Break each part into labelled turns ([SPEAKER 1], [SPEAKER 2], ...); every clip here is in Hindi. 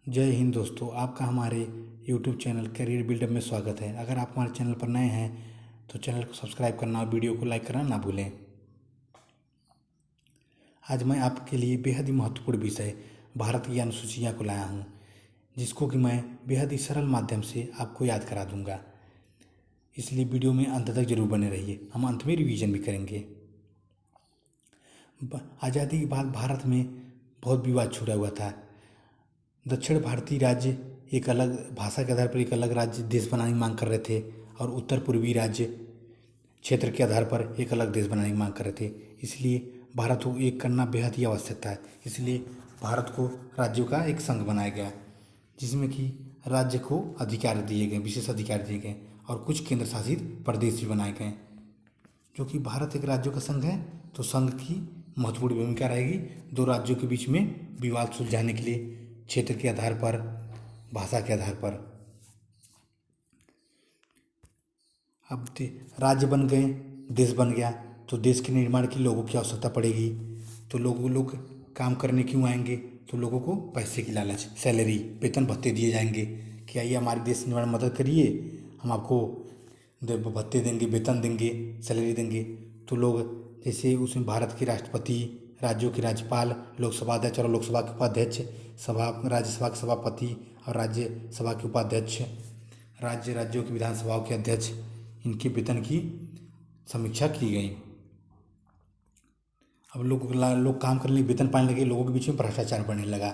[SPEAKER 1] जय हिंद दोस्तों, आपका हमारे YouTube चैनल करियर बिल्डअप में स्वागत है। अगर आप हमारे चैनल पर नए हैं तो चैनल को सब्सक्राइब करना और वीडियो को लाइक करना ना भूलें। आज मैं आपके लिए बेहद ही महत्वपूर्ण विषय भारत की अनुसूचियाँ को लाया हूँ, जिसको कि मैं बेहद ही सरल माध्यम से आपको याद करा दूँगा। इसलिए वीडियो में अंत तक जरूर बने रहिए। हम अंत में रिवीजन भी करेंगे। आज़ादी के बाद भारत में बहुत विवाद छुड़ा हुआ था। दक्षिण भारतीय राज्य एक अलग भाषा के आधार पर एक अलग राज्य देश बनाने की मांग कर रहे थे और उत्तर पूर्वी राज्य क्षेत्र के आधार पर एक अलग देश बनाने की मांग कर रहे थे। इसलिए भारत को एक करना बेहद ही आवश्यक था। इसलिए भारत को राज्यों का एक संघ बनाया गया, जिसमें कि राज्य को अधिकार दिए गए, विशेष अधिकार दिए गए और कुछ केंद्र शासित प्रदेश भी बनाए गए। जो कि भारत एक राज्यों का संघ है तो संघ की महत्वपूर्ण भूमिका रहेगी दो राज्यों के बीच में विवाद सुलझाने के लिए, क्षेत्र के आधार पर, भाषा के आधार पर। अब राज्य बन गए, देश बन गया तो देश के निर्माण के लोगों की आवश्यकता पड़ेगी। तो लोग काम करने क्यों आएंगे? तो लोगों को पैसे की लालच, सैलरी, वेतन भत्ते दिए जाएंगे कि आइए हमारे देश निर्माण में मदद करिए, हम आपको भत्ते देंगे, वेतन देंगे, सैलरी देंगे। तो लोग जैसे उसमें भारत के राष्ट्रपति, राज्यों के राज्यपाल, लोकसभा अध्यक्ष और लोकसभा के उपाध्यक्ष, राज्यसभा के सभापति और राज्यसभा के उपाध्यक्ष, राज्यों की विधानसभाओं के अध्यक्ष, इनके वेतन की समीक्षा की गई। अब लोग काम करने के लिए वेतन पाने लगे, लोगों के बीच में भ्रष्टाचार बढ़ने लगा।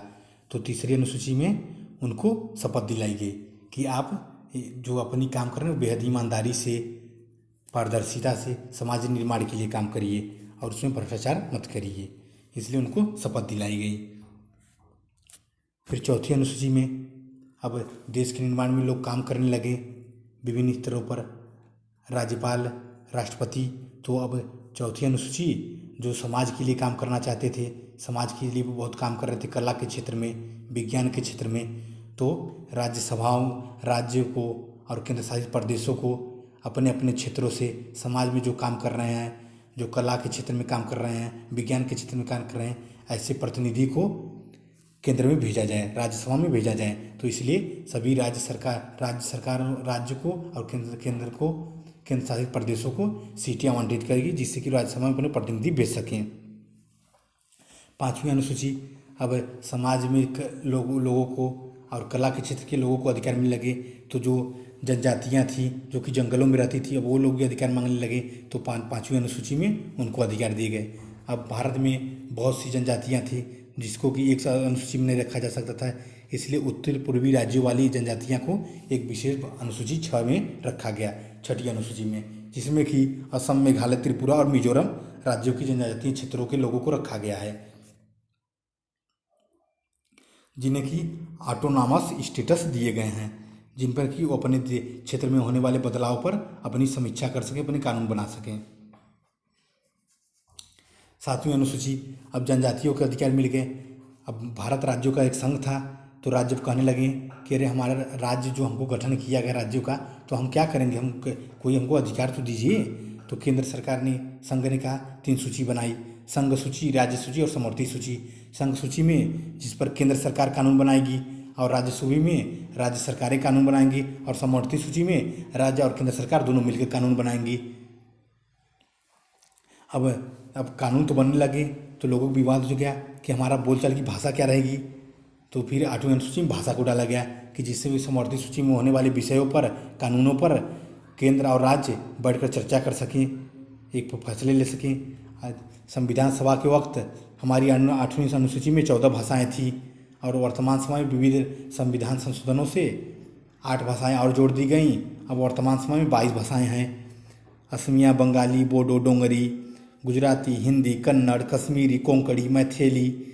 [SPEAKER 1] तो तीसरी अनुसूची में उनको शपथ दिलाई गई कि आप जो अपनी काम कर रहे हैं बेहद ईमानदारी से, पारदर्शिता से समाज निर्माण के लिए काम करिए और उसमें भ्रष्टाचार मत करिए। इसलिए उनको शपथ दिलाई गई। फिर चौथी अनुसूची में अब देश के निर्माण में लोग काम करने लगे विभिन्न स्तरों पर, राज्यपाल, राष्ट्रपति। तो अब चौथी अनुसूची जो समाज के लिए काम करना चाहते थे, समाज के लिए भी बहुत काम कर रहे थे, कला के क्षेत्र में, विज्ञान के क्षेत्र में, तो राज्यसभाओं, राज्यों को और केंद्र शासित प्रदेशों को अपने अपने क्षेत्रों से समाज में जो काम कर रहे हैं, जो कला के क्षेत्र में काम कर रहे हैं, विज्ञान के क्षेत्र में काम कर रहे हैं, ऐसे प्रतिनिधि को केंद्र में भेजा जाए, राज्यसभा में भेजा जाए। तो इसलिए सभी राज्य सरकार राज्य को और केंद्र शासित प्रदेशों को सीटें आवंटित करेगी, जिससे कि राज्यसभा में अपने प्रतिनिधि भेज सकें। पांचवी अनुसूची, अब समाज में लोगों को और कला के क्षेत्र के लोगों को अधिकार मिलने लगे। तो जो जनजातियां थी जो कि जंगलों में रहती थी, अब वो लोग भी अधिकार मांगने लगे। तो पांचवी अनुसूची में उनको अधिकार दिए गए। अब भारत में बहुत सी जनजातियां थी जिसको कि एक अनुसूची में नहीं रखा जा सकता था, इसलिए उत्तर पूर्वी राज्यों वाली जनजातियां को एक विशेष अनुसूची 6 में रखा गया, छठी अनुसूची में, जिसमें कि असम, मेघालय, त्रिपुरा और मिजोरम राज्यों की जनजातीय क्षेत्रों के लोगों को रखा गया है, जिन्हें कि ऑटोनॉमस स्टेटस दिए गए हैं, जिन पर कि वो अपने क्षेत्र में होने वाले बदलाव पर अपनी समीक्षा कर सकें, अपने कानून बना सकें। सातवीं अनुसूची, अब जनजातियों के अधिकार मिल गए। अब भारत राज्यों का एक संघ था, तो राज्य कहने लगे कि अरे हमारा राज्य जो हमको गठन किया गया राज्यों का, तो हम क्या करेंगे, हम कोई हमको अधिकार तो दीजिए। तो केंद्र सरकार ने, संघ ने कहा 3 सूची बनाई, संघ सूची, राज्य सूची और समवर्ती सूची। संघ सूची में जिस पर केंद्र सरकार कानून बनाएगी और राज्य सूची में राज्य सरकारें कानून बनाएंगी और समवर्ती सूची में राज्य और केंद्र सरकार दोनों मिलकर कानून बनाएंगी। अब कानून तो बनने लगे तो लोगों को विवाद हो गया कि हमारा बोलचाल की भाषा क्या रहेगी। तो फिर 8वीं अनुसूची में भाषा को डाला गया कि जिससे भी समवर्ती सूची में होने वाले विषयों पर, कानूनों पर केंद्र और राज्य बैठकर चर्चा कर सकें, एक फैसले ले सकें। संविधान सभा के वक्त हमारी 8वीं अनुसूची में 14 भाषाएँ थी और वर्तमान समय में विविध संविधान संशोधनों से 8 भाषाएँ और जोड़ दी गई। अब वर्तमान समय में 22 भाषाएँ हैं। असमिया, बंगाली, बोडो, डोंगरी, गुजराती, हिंदी, कन्नड़, कश्मीरी, कोंकणी, मैथिली,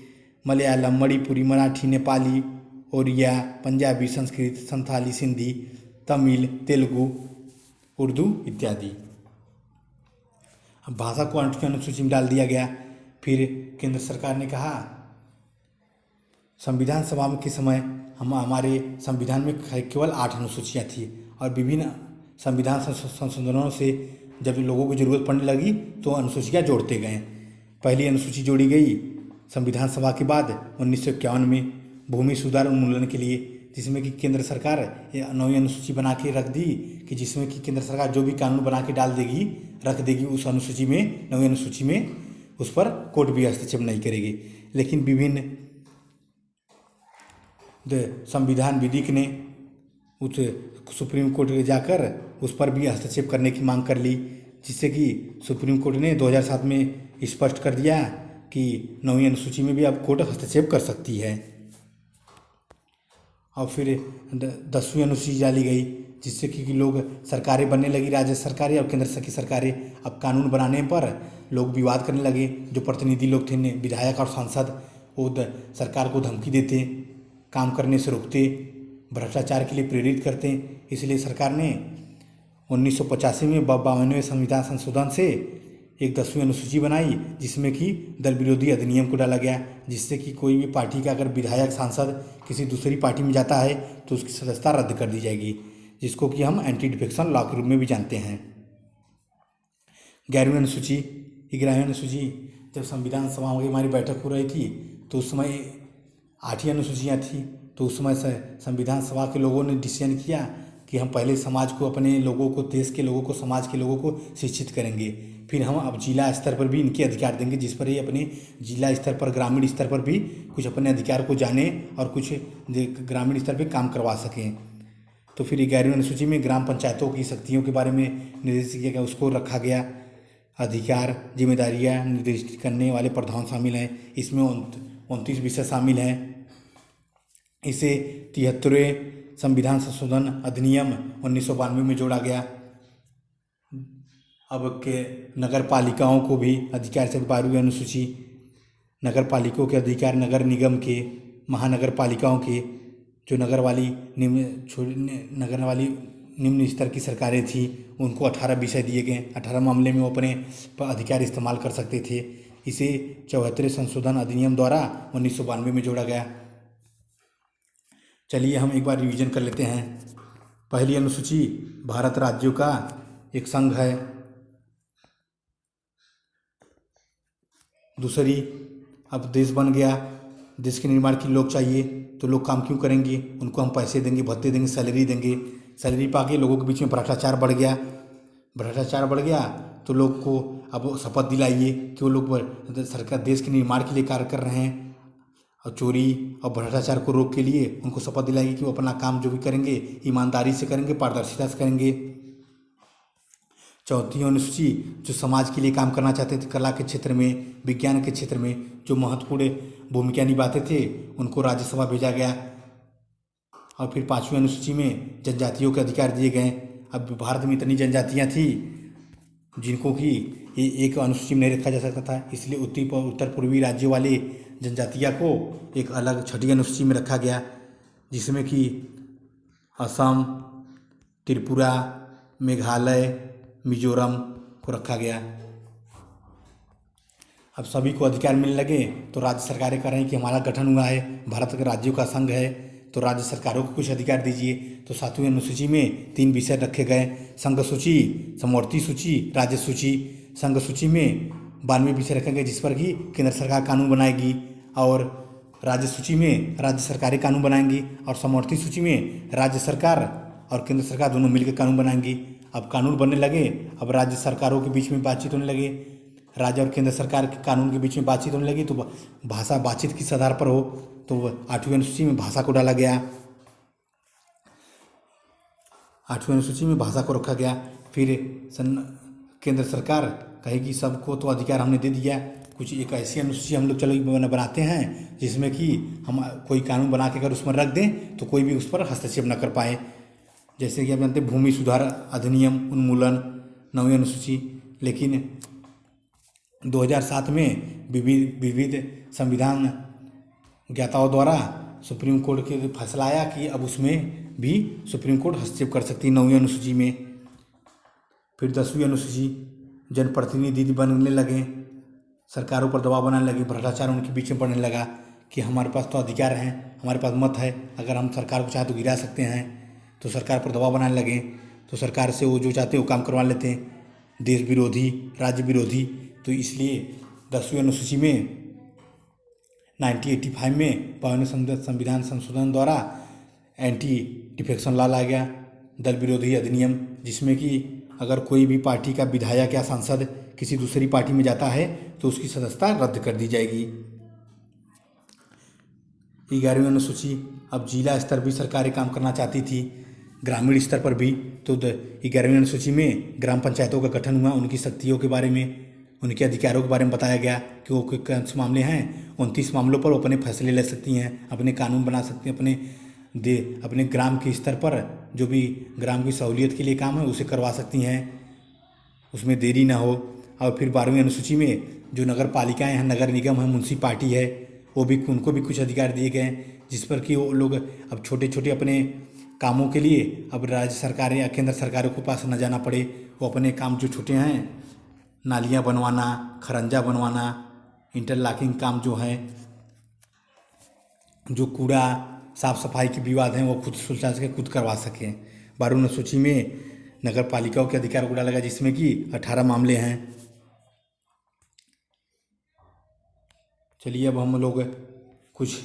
[SPEAKER 1] मलयालम, मणिपुरी, मराठी, नेपाली, ओड़िया, पंजाबी, संस्कृत, संथाली, सिंधी, तमिल, तेलुगु, उर्दू इत्यादि। अब भाषा को 8वीं अनुसूची में डाल दिया गया। फिर केंद्र सरकार ने कहा, संविधान सभा के समय हमारे संविधान में केवल 8 अनुसूचियाँ थी और विभिन्न संविधान संशोधनों से जब लोगों को ज़रूरत पड़ने लगी तो अनुसूचियाँ जोड़ते गए। पहली अनुसूची जोड़ी गई संविधान सभा के बाद 1951 में, भूमि सुधार उन्मूलन के लिए, जिसमें कि केंद्र सरकार 9वीं अनुसूची बना के रख दी कि जिसमें कि केंद्र सरकार जो भी कानून बना के डाल देगी, रख देगी उस अनुसूची में, 9वीं अनुसूची में, उस पर कोर्ट भी हस्तक्षेप नहीं करेगी। लेकिन विभिन्न संविधान विधिक ने उस सुप्रीम कोर्ट में जाकर उस पर भी हस्तक्षेप करने की मांग कर ली, जिससे कि सुप्रीम कोर्ट ने 2007 में स्पष्ट कर दिया कि 9वीं अनुसूची में भी अब कोर्ट हस्तक्षेप कर सकती है। और फिर 10वीं अनुसूची डाली गई, जिससे कि लोग सरकारें बनने लगी, राज्य सरकारें और केंद्र की सरकारें। अब कानून बनाने पर लोग विवाद करने लगे। जो प्रतिनिधि लोग थे, विधायक और सांसद, वो सरकार को धमकी देते, काम करने से रोकते, भ्रष्टाचार के लिए प्रेरित करते। इसलिए सरकार ने 1985 में 52वें संविधान संशोधन से एक 10वीं अनुसूची बनाई, जिसमें कि दल विरोधी अधिनियम को डाला गया, जिससे कि कोई भी पार्टी का अगर विधायक सांसद किसी दूसरी पार्टी में जाता है तो उसकी सदस्यता रद्द कर दी जाएगी, जिसको कि हम एंटी डिफेक्शन लॉ के रूप में भी जानते हैं। 11वीं अनुसूची, 11वीं अनुसूची, जब संविधान सभा की हमारी बैठक हो रही थी तो उस समय 8 अनुसूचियाँ थी। तो उस समय संविधान सभा के लोगों ने डिसीजन किया कि हम पहले समाज को, अपने लोगों को, देश के लोगों को, समाज के लोगों को शिक्षित करेंगे, फिर हम अब जिला स्तर पर भी इनके अधिकार देंगे, जिस पर ये अपने जिला स्तर पर, ग्रामीण स्तर पर भी कुछ अपने अधिकार को जाने और कुछ ग्रामीण स्तर पर काम करवा सकें। तो फिर 11वीं अनुसूची में ग्राम पंचायतों की शक्तियों के बारे में निर्देशित किया गया, उसको रखा गया। अधिकार, जिम्मेदारियाँ निर्दिष्ट करने वाले प्रावधान शामिल हैं। इसमें 29 विषय शामिल हैं। इसे 73वें संविधान संशोधन अधिनियम 1992 में जोड़ा गया। अब के नगर पालिकाओं को भी अधिकार से 12वीं अनुसूची, नगर पालिकाओं के अधिकार नगर निगम के, महानगर पालिकाओं के, जो नगर वाली निम्न स्तर की सरकारें थी, उनको 18 विषय दिए गए। 18 मामले में वो अपने अधिकार इस्तेमाल कर सकते थे। इसे 74वें संशोधन अधिनियम द्वारा 1992 में जोड़ा गया। चलिए हम एक बार रिवीजन कर लेते हैं। पहली अनुसूची भारत राज्यों का एक संघ है। दूसरी, अब देश बन गया, देश के निर्माण के लोग चाहिए, तो लोग काम क्यों करेंगे, उनको हम पैसे देंगे, भत्ते देंगे, सैलरी देंगे। सैलरी पाके लोगों के बीच में भ्रष्टाचार बढ़ गया। भ्रष्टाचार बढ़ गया तो लोग को अब शपथ दिलाइए कि वो लोग सरकार देश के निर्माण के लिए कार्य कर रहे हैं, और चोरी और भ्रष्टाचार को रोक के लिए उनको शपथ दिलाएगी कि वो अपना काम जो भी करेंगे ईमानदारी से करेंगे, पारदर्शिता से करेंगे। चौथी अनुसूची, जो समाज के लिए काम करना चाहते थे, कला के क्षेत्र में, विज्ञान के क्षेत्र में जो महत्वपूर्ण भूमिका निभाते थे, उनको राज्यसभा भेजा गया। और फिर 5वीं अनुसूची में जनजातियों के अधिकार दिए गए। अब भारत में इतनी जनजातियाँ थी जिनको कि ये एक अनुसूची में नहीं रखा जा सकता था, इसलिए उत्तर पूर्वी राज्यों वाले जनजातियों को एक अलग 6ठी अनुसूची में रखा गया, जिसमें कि असम, त्रिपुरा, मेघालय, मिजोरम को रखा गया। अब सभी को अधिकार मिलने लगे तो राज्य सरकारें कह रही हैं कि हमारा गठन हुआ है, भारत के राज्यों का संघ है, तो राज्य सरकारों को कुछ अधिकार दीजिए। तो 7वीं अनुसूची में 3 विषय रखे गए, संघ सूची, समवर्ती सूची, राज्य सूची। संघ सूची में 92 विषय रखे गए, जिस पर कि केंद्र सरकार कानून बनाएगी, और राज्य सूची में राज्य सरकारें कानून बनाएंगी, और समवर्ती सूची में राज्य सरकार और केंद्र सरकार दोनों मिलकर कानून बनाएंगी। अब कानून बनने लगे, अब राज्य सरकारों के बीच में बातचीत होने लगे, राज्य और केंद्र सरकार के कानून के बीच में बातचीत होने लगी, तो भाषा बातचीत किस आधार पर हो, तो 8वीं अनुसूची में भाषा को डाला गया। 8वीं अनुसूची में भाषा को रखा गया। फिर केंद्र सरकार कहेगी सबको तो अधिकार हमने दे दिया, कुछ एक ऐसी अनुसूची हम लोग चलो बनाते हैं जिसमें कि हम कोई कानून बना के अगर उसमें रख दें तो कोई भी उस पर हस्तक्षेप न कर पाए। जैसे कि आप जानते हैं भूमि सुधार अधिनियम उन्मूलन, 9वीं अनुसूची। लेकिन 2007 में विविध संविधान ज्ञाताओं द्वारा सुप्रीम कोर्ट के फैसला आया कि अब उसमें भी सुप्रीम कोर्ट हस्तक्षेप कर सकती है 9वीं अनुसूची में। फिर 10वीं अनुसूची, जनप्रतिनिधि बनने लगे, सरकारों पर दबाव बनाने लगे, भ्रष्टाचार उनके बीच में बढ़ने लगा कि हमारे पास तो अधिकार हैं, हमारे पास मत है, अगर हम सरकार को चाहे तो गिरा सकते हैं। तो सरकार पर दबाव बनाने लगे, तो सरकार से वो जो चाहते हैं वो काम करवा लेते हैं, देश विरोधी, राज्य विरोधी। तो इसलिए 10वीं अनुसूची में 1985 में 52वें संविधान संशोधन द्वारा एंटी डिफेक्शन लॉ लाया गया, दल विरोधी अधिनियम, जिसमें कि अगर कोई भी पार्टी का विधायक या सांसद किसी दूसरी पार्टी में जाता है तो उसकी सदस्यता रद्द कर दी जाएगी। 11वीं अनुसूची, अब जिला स्तर भी सरकारें काम करना चाहती थी, ग्रामीण स्तर पर भी, तो 11वीं अनुसूची में ग्राम पंचायतों का गठन हुआ, उनकी शक्तियों के बारे में, उनके अधिकारों के बारे में बताया गया कि वो कौन से मामले हैं। 29 मामलों पर वो अपने फैसले ले सकती हैं, अपने कानून बना सकती हैं, अपने ग्राम के स्तर पर जो भी ग्राम की सहूलियत के लिए काम है उसे करवा सकती हैं, उसमें देरी ना हो। और फिर 12वीं अनुसूची में जो नगर पालिकाएँ हैं, नगर निगम है, म्यूनसिपाल्टी है, वो भी, उनको भी कुछ अधिकार दिए गए हैं, जिस पर कि वो लोग अब छोटे छोटे अपने कामों के लिए अब राज्य सरकारें या केंद्र सरकारों के पास न जाना पड़े, वो अपने काम जो छोटे हैं, नालियाँ बनवाना, खरंजा बनवाना, इंटरलॉकिंग काम जो है, जो कूड़ा साफ सफाई के विवाद हैं, वो खुद सुलझा सके, खुद करवा सकें। 12वीं अनुसूची में नगर पालिकाओं के अधिकार को डाला गया, जिसमें कि 18 मामले हैं। चलिए अब हम लोग कुछ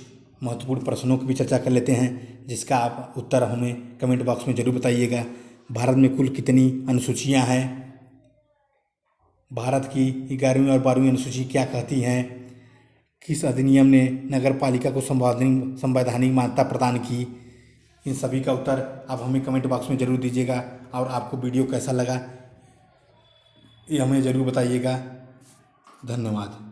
[SPEAKER 1] महत्वपूर्ण प्रश्नों की भी चर्चा कर लेते हैं, जिसका आप उत्तर हमें कमेंट बॉक्स में ज़रूर बताइएगा। भारत में कुल कितनी अनुसूचियां हैं? भारत की 11वीं और 12वीं अनुसूची क्या कहती हैं? किस अधिनियम ने नगर पालिका को संवैधानिक मान्यता प्रदान की? इन सभी का उत्तर आप हमें कमेंट बॉक्स में ज़रूर दीजिएगा, और आपको वीडियो कैसा लगा ये हमें ज़रूर बताइएगा। धन्यवाद।